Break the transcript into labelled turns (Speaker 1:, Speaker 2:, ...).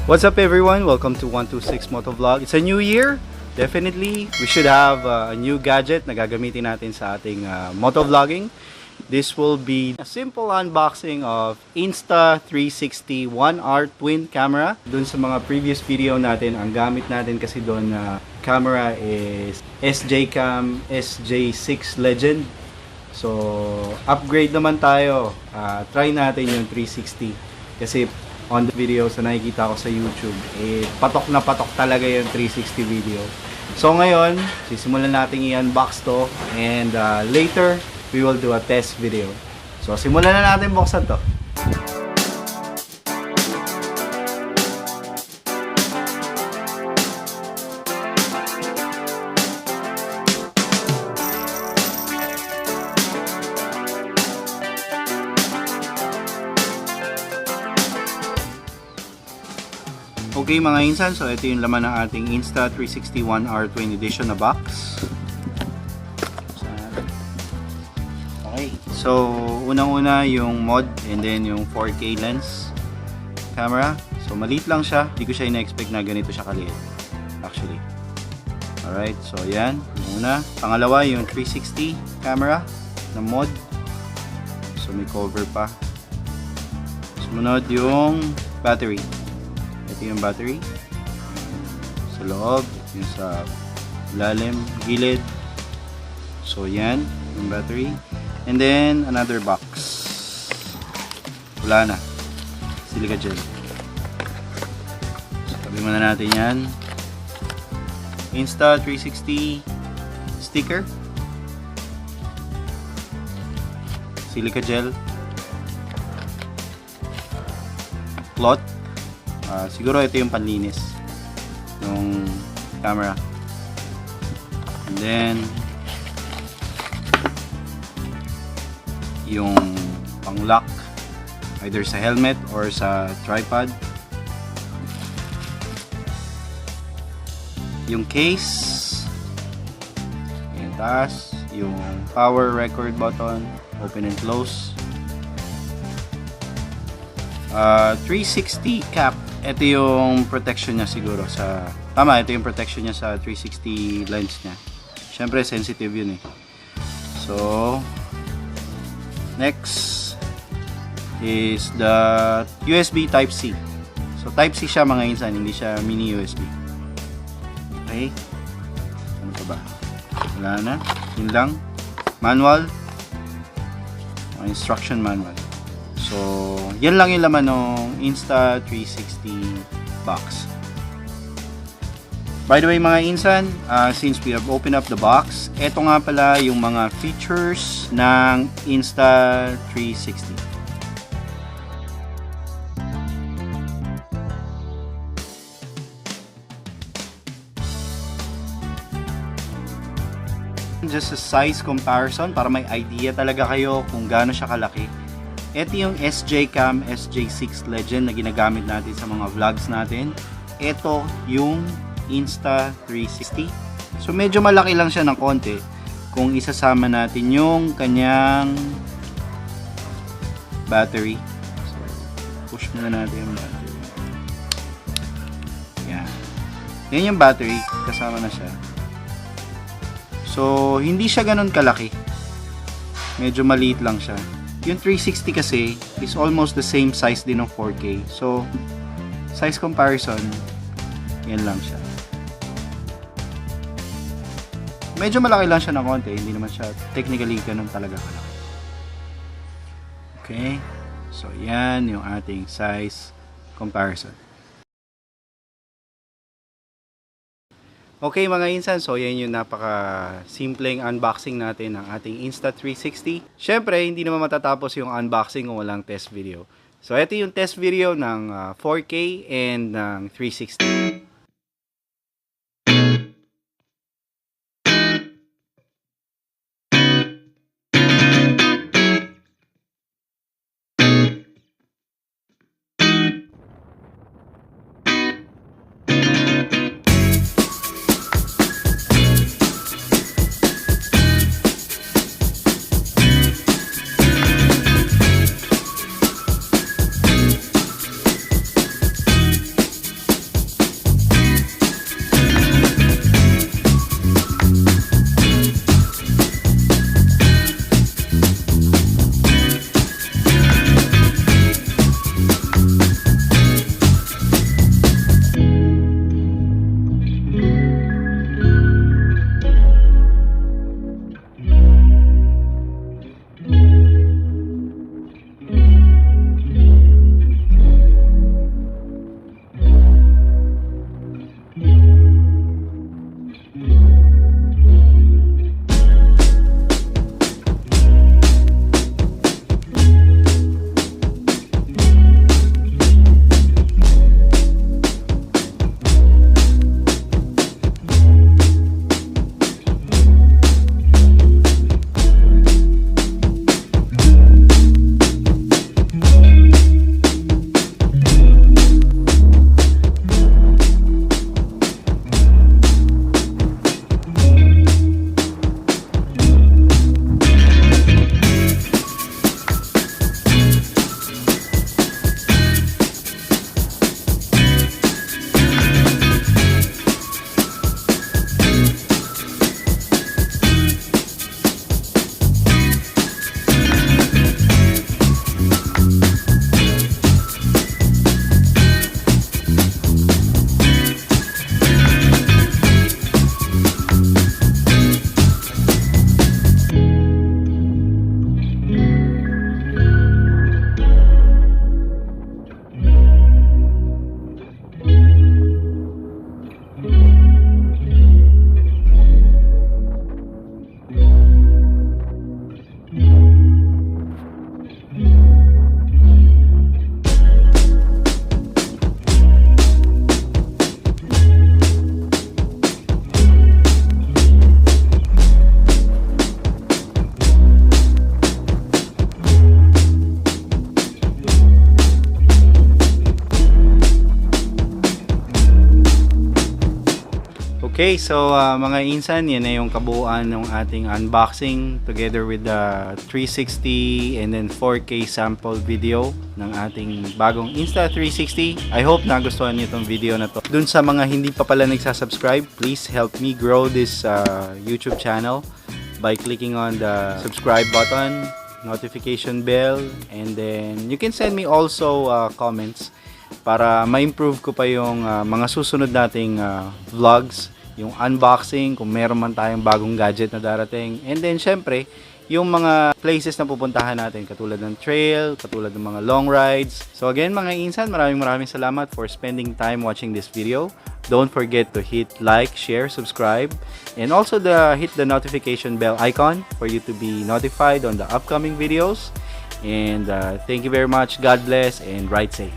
Speaker 1: What's up everyone? Welcome to 126 Motovlog. It's a new year. Definitely, we should have a new gadget na gagamitin natin sa ating motovlogging. This will be a simple unboxing of Insta360 1R twin camera. Doon sa mga previous video natin, ang gamit natin kasi doon na camera is SJ-Cam SJ6 Legend. So, upgrade naman tayo. Try natin yung 360 kasi on the videos na nakikita ko sa YouTube, patok na patok talaga yung 360 video. So ngayon, sisimulan natin i-unbox to and later, we will do a test video. So simulan na natin buksan to. Okay mga insan, so ito yung laman ng ating Insta360 1R Twin Edition na box. Okay, so unang-una yung mod and then yung 4K lens camera. So maliit lang siya, hindi ko siya ina-expect na ganito siya kaliit actually. Alright, so yan, yung una. Pangalawa yung 360 camera na mod. So may cover pa. Sumunod yung battery. Ito yung battery sa loob, yung sa lalim, gilid. So yan yung battery, and then another box. Wala na, silica gel. So tabi muna natin yan. Insta360 sticker, silica gel, cloth. Siguro ito yung panlinis ng camera, and then yung pang lock either sa helmet or sa tripod, yung case, yung taas, yung power record button, open and close, 360 cap. Ito yung protection niya siguro sa... Tama, ito yung protection niya sa 360 lens niya. Siyempre, sensitive yun eh. So, next is the USB Type-C. So, Type-C siya mga insan, hindi siya mini USB. Okay. Ano pa ba? Wala na. Yun lang. Manual. Instruction manual. So, yan lang yung laman ng Insta360 box. By the way mga insan, since we have opened up the box, eto nga pala yung mga features ng Insta360. Just a size comparison para may idea talaga kayo kung gaano siya kalaki. Ito yung SJ-Cam SJ6 Legend na ginagamit natin sa mga vlogs natin. Ito yung Insta360. So medyo malaki lang siya ng konti kung isasama natin yung kanyang battery. So push muna natin yung battery. Yan. Yan yung battery. Kasama na siya. So hindi siya ganun kalaki. Medyo maliit lang siya. Yung 360 kasi is almost the same size din ng 4K. So, size comparison, yan lang siya. Medyo malaki lang siya ng konti. Hindi naman siya technically ganun talaga kalaki. Okay. So, yan yung ating size comparison. Okay mga insan, so yan yung napaka-simpleng unboxing natin ng ating Insta360. Syempre, hindi naman matatapos yung unboxing kung walang test video. So ito yung test video ng 4K and ng 360. Okay, so mga insan, yan na yung kabuuan ng ating unboxing together with the 360 and then 4K sample video ng ating bagong Insta360. I hope nagustuhan niyo itong video na to. Dun sa mga hindi pa pala nagsasubscribe, please help me grow this YouTube channel by clicking on the subscribe button, notification bell, and then you can send me also comments para ma-improve ko pa yung mga susunod nating vlogs, yung unboxing, kung meron man tayong bagong gadget na darating. And then, syempre, yung mga places na pupuntahan natin, katulad ng trail, katulad ng mga long rides. So again, mga insan, maraming salamat for spending time watching this video. Don't forget to hit like, share, subscribe, and also hit the notification bell icon for you to be notified on the upcoming videos. And thank you very much. God bless and ride safe.